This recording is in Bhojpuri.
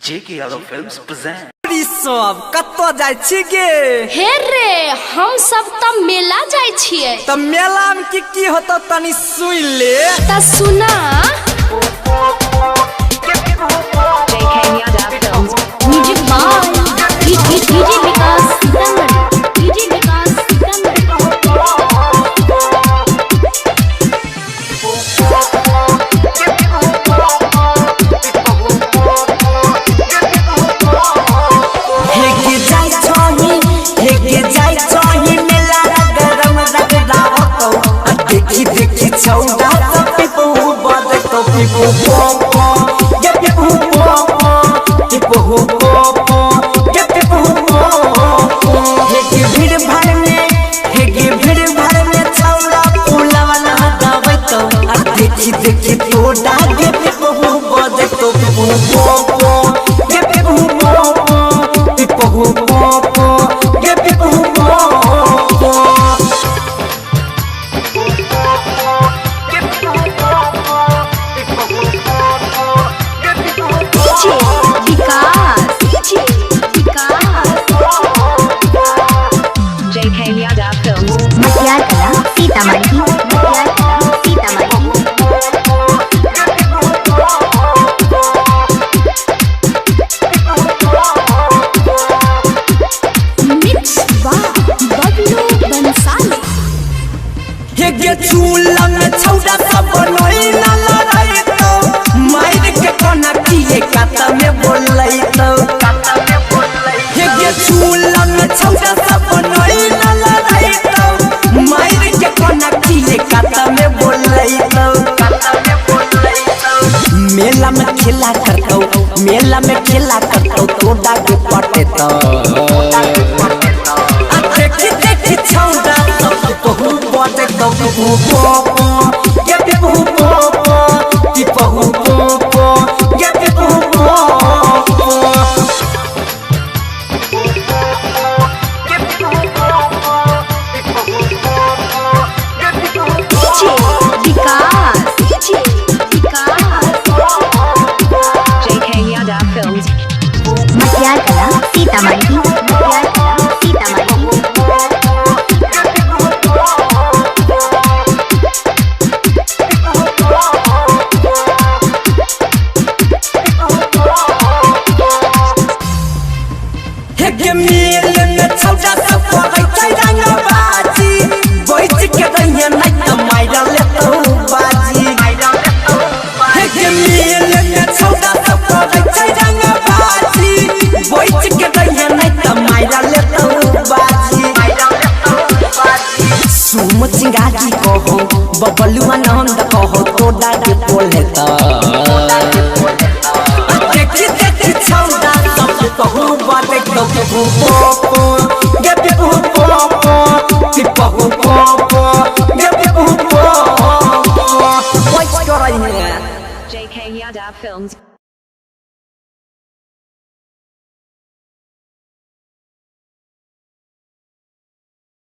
JK Yadav Films present. सब कत्तो जाय छी गे हे रे हम सब त मेला जाय छियै त मेला में की होतो तनी सुन ले त सुना JK Yadav Films music by DJ Vikas Sitamarhi DJ Vikas Sitamarhi देखी तो डागे पे बहु बजे तो गे पे JK Yadav Films मटियार कला सीतामढ़ी मटियार कला सीतामढ़ी मिक्स बाय बबलू बंसाली हे चूल्हा में छौड़ा सब बनोई ना लड़ाई तो मार के कोना किए काता में बोलई तो हे चूल्हा में छौड़ा सब बनोई ना लड़ाई तो मार के कोना किए काता में बोलई तो मेला में खेला करतो मेला में खेला करतो तो डाके पटे तो देखी छौड़ा सब बहु बजे तो JK Yadav Films मटियार कला सीतामढ़ी मटियार कला सीतामढ़ी हे मेल में छौड़ा सब पड़ै छै रंगबाजी बैठ के रहिए नहीं त माइरा ले तो बाजी हे मेल में छौड़ा सब पड़ै छै रंगबाजी बैठ के रहिए नहीं त माइरा ले तो बाजी सुम चिंगाजी कहो बबलुआ नंद कहो तो डाके बोले त देखी छौड़ा सब कहू बाटे तो JK Yadav Films